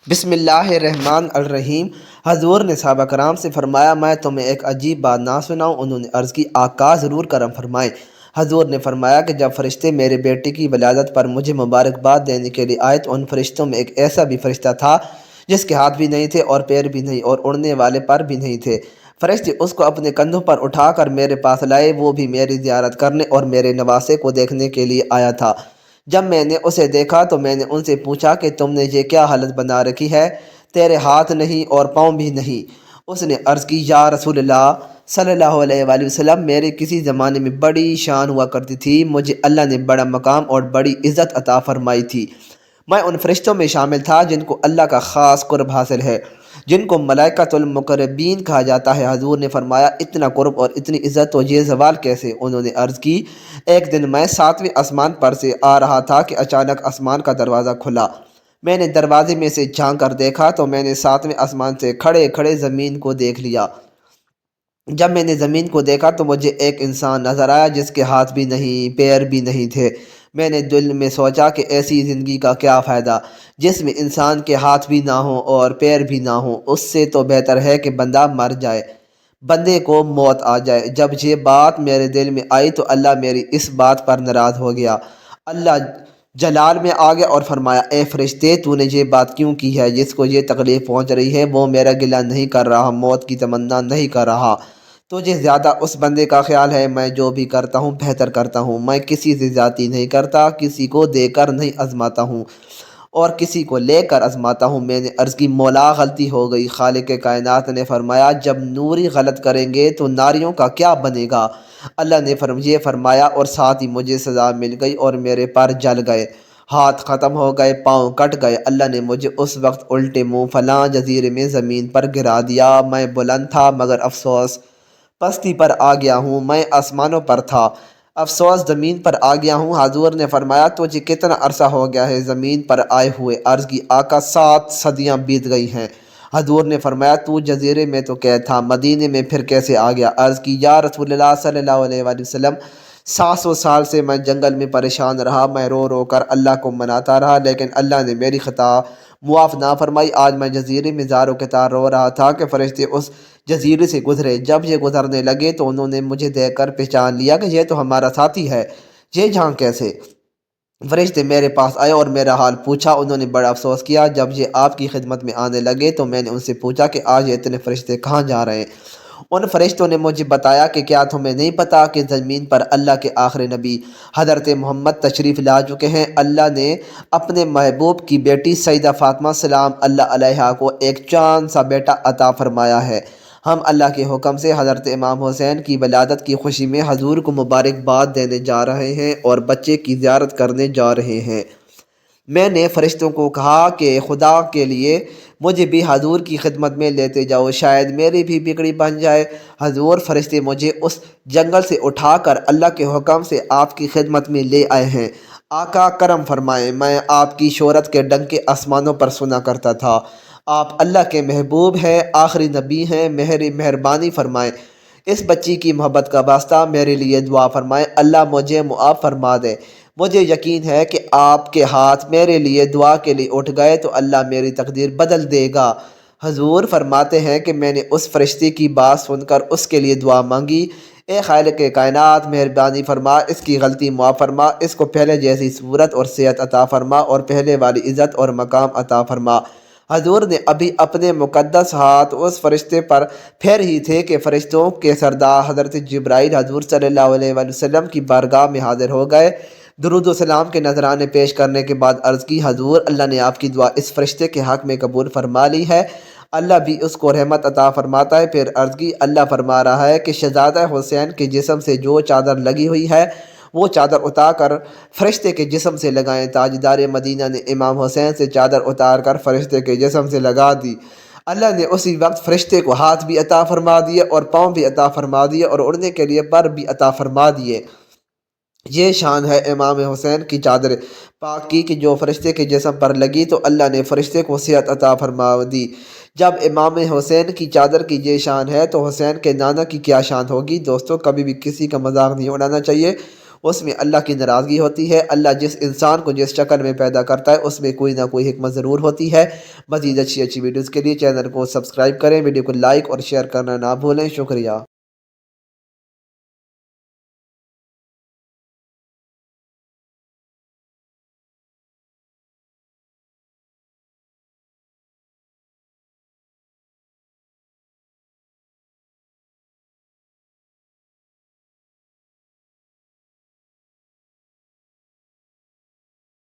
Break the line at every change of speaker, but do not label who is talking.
بسم اللہ الرحمن الرحیم۔ حضور نے صحابہ کرام سے فرمایا، میں تمہیں ایک عجیب بات نہ سناؤں؟ انہوں نے عرض کی، آقا ضرور کرم فرمائیں۔ حضور نے فرمایا کہ جب فرشتے میرے بیٹے کی ولادت پر مجھے مبارکباد دینے کے لیے آئے تو ان فرشتوں میں ایک ایسا بھی فرشتہ تھا جس کے ہاتھ بھی نہیں تھے اور پیر بھی نہیں اور اڑنے والے پر بھی نہیں تھے۔ فرشتے اس کو اپنے کندھوں پر اٹھا کر میرے پاس لائے، وہ بھی میری زیارت کرنے اور میرے نواسے کو دیکھنے کے لیے آیا تھا۔ جب میں نے اسے دیکھا تو میں نے ان سے پوچھا کہ تم نے یہ کیا حالت بنا رکھی ہے؟ تیرے ہاتھ نہیں اور پاؤں بھی نہیں۔ اس نے عرض کی، یا رسول اللہ صلی اللہ علیہ وآلہ وسلم، میرے کسی زمانے میں بڑی شان ہوا کرتی تھی، مجھے اللہ نے بڑا مقام اور بڑی عزت عطا فرمائی تھی۔ میں ان فرشتوں میں شامل تھا جن کو اللہ کا خاص قرب حاصل ہے، جن کو ملائکۃ المقربین کہا جاتا ہے۔ حضور نے فرمایا، اتنا قرب اور اتنی عزت تو یہ زوال کیسے؟ انہوں نے عرض کی، ایک دن میں 7ویں آسمان پر سے آ رہا تھا کہ اچانک آسمان کا دروازہ کھلا۔ میں نے دروازے میں سے جھانک کر دیکھا تو میں نے 7ویں آسمان سے کھڑے کھڑے زمین کو دیکھ لیا۔ جب میں نے زمین کو دیکھا تو مجھے ایک انسان نظر آیا جس کے ہاتھ بھی نہیں، پیر بھی نہیں تھے۔ میں نے دل میں سوچا کہ ایسی زندگی کا کیا فائدہ جس میں انسان کے ہاتھ بھی نہ ہوں اور پیر بھی نہ ہوں، اس سے تو بہتر ہے کہ بندہ مر جائے، بندے کو موت آ جائے۔ جب یہ بات میرے دل میں آئی تو اللہ میری اس بات پر ناراض ہو گیا۔ اللہ جلال میں آ گیا اور فرمایا، اے فرشتے، تو نے یہ بات کیوں کی ہے؟ جس کو یہ تکلیف پہنچ رہی ہے وہ میرا گلہ نہیں کر رہا، موت کی تمنا نہیں کر رہا۔ تجھے زیادہ اس بندے کا خیال ہے۔ میں جو بھی کرتا ہوں بہتر کرتا ہوں، میں کسی سے زیادتی نہیں کرتا، کسی کو دے کر نہیں آزماتا ہوں اور کسی کو لے کر آزماتا ہوں۔ میں نے عرض کی، مولا غلطی ہو گئی۔ خالق کائنات نے فرمایا، جب نوری غلط کریں گے تو ناریوں کا کیا بنے گا؟ اللہ نے یہ فرمایا اور ساتھ ہی مجھے سزا مل گئی اور میرے پر جل گئے، ہاتھ ختم ہو گئے، پاؤں کٹ گئے۔ اللہ نے مجھے اس وقت الٹے منہ فلاں جزیرے میں زمین پر گرا دیا۔ میں بلند تھا مگر افسوس پستی پر آ گیا ہوں، میں آسمانوں پر تھا، افسوس زمین پر آ گیا ہوں۔ حضور نے فرمایا، تجھے کتنا عرصہ ہو گیا ہے زمین پر آئے ہوئے؟ عرض کی، آقا 7 صدیاں بیت گئی ہیں۔ حضور نے فرمایا، تو جزیرے میں تو قید تھا، مدینے میں پھر کیسے آ گیا؟ عرض کی، یا رسول اللہ صلی اللہ علیہ وآلہ وسلم، 700 سال سے میں جنگل میں پریشان رہا، میں رو رو کر اللہ کو مناتا رہا لیکن اللہ نے میری خطا معاف نہ فرمائی۔ آج میں جزیرے میں زار و قطار رو رہا تھا کہ فرشتے اس جزیرے سے گزرے۔ جب یہ گزرنے لگے تو انہوں نے مجھے دیکھ کر پہچان لیا کہ یہ تو ہمارا ساتھی ہے، یہ جہاں کیسے؟ فرشتے میرے پاس آئے اور میرا حال پوچھا، انہوں نے بڑا افسوس کیا۔ جب یہ آپ کی خدمت میں آنے لگے تو میں نے ان سے پوچھا کہ آج یہ اتنے فرشتے کہاں جا رہے ہیں؟ ان فرشتوں نے مجھے بتایا کہ کیا تمہیں نہیں پتا کہ زمین پر اللہ کے آخری نبی حضرت محمد تشریف لا چکے ہیں؟ اللہ نے اپنے محبوب کی بیٹی سیدہ فاطمہ سلام اللہ علیہا کو ایک چاند سا بیٹا عطا فرمایا ہے۔ ہم اللہ کے حکم سے حضرت امام حسین کی ولادت کی خوشی میں حضور کو مبارکباد دینے جا رہے ہیں اور بچے کی زیارت کرنے جا رہے ہیں۔ میں نے فرشتوں کو کہا کہ خدا کے لیے مجھے بھی حضور کی خدمت میں لیتے جاؤ، شاید میری بھی بگڑی بن جائے۔ حضور فرشتے مجھے اس جنگل سے اٹھا کر اللہ کے حکم سے آپ کی خدمت میں لے آئے ہیں۔ آقا کرم فرمائیں، میں آپ کی شہرت کے ڈنکے آسمانوں پر سنا کرتا تھا۔ آپ اللہ کے محبوب ہیں، آخری نبی ہیں، مہربانی فرمائیں، اس بچی کی محبت کا واسطہ میرے لیے دعا فرمائیں، اللہ مجھے معاف فرما دے۔ مجھے یقین ہے کہ آپ کے ہاتھ میرے لیے دعا کے لیے اٹھ گئے تو اللہ میری تقدیر بدل دے گا۔ حضور فرماتے ہیں کہ میں نے اس فرشتے کی بات سن کر اس کے لیے دعا مانگی، اے خالق کائنات، مہربانی فرما، اس کی غلطی معاف فرما، اس کو پہلے جیسی صورت اور صحت عطا فرما اور پہلے والی عزت اور مقام عطا فرما۔ حضور نے ابھی اپنے مقدس ہاتھ اس فرشتے پر پھیر ہی تھے کہ فرشتوں کے سردار حضرت جبرائیل حضور صلی اللہ علیہ وآلہ وسلم کی بارگاہ میں حاضر ہو گئے۔ درود و سلام کے نذرانے پیش کرنے کے بعد عرض کی، حضور اللہ نے آپ کی دعا اس فرشتے کے حق میں قبول فرما لی ہے، اللہ بھی اس کو رحمت عطا فرماتا ہے۔ پھر عرض کی، اللہ فرما رہا ہے کہ شہزادہ حسین کے جسم سے جو چادر لگی ہوئی ہے وہ چادر اتار کر فرشتے کے جسم سے لگائیں۔ تاجدار مدینہ نے امام حسین سے چادر اتار کر فرشتے کے جسم سے لگا دی۔ اللہ نے اسی وقت فرشتے کو ہاتھ بھی عطا فرما دیے اور پاؤں بھی عطا فرما دیے اور اڑنے کے لیے پر بھی عطا فرما دیے۔ یہ شان ہے امام حسین کی چادر پاک کی کہ جو فرشتے کے جسم پر لگی تو اللہ نے فرشتے کو صحت عطا فرما دی۔ جب امام حسین کی چادر کی یہ شان ہے تو حسین کے نانا کی کیا شان ہوگی؟ دوستو، کبھی بھی کسی کا مذاق نہیں اڑانا چاہیے، اس میں اللہ کی ناراضگی ہوتی ہے۔ اللہ جس انسان کو جس شکل میں پیدا کرتا ہے اس میں کوئی نہ کوئی حکمت ضرور ہوتی ہے۔ مزید اچھی ویڈیوز کے لیے چینل کو سبسکرائب کریں، ویڈیو کو لائک اور شیئر کرنا نہ بھولیں۔ شکریہ۔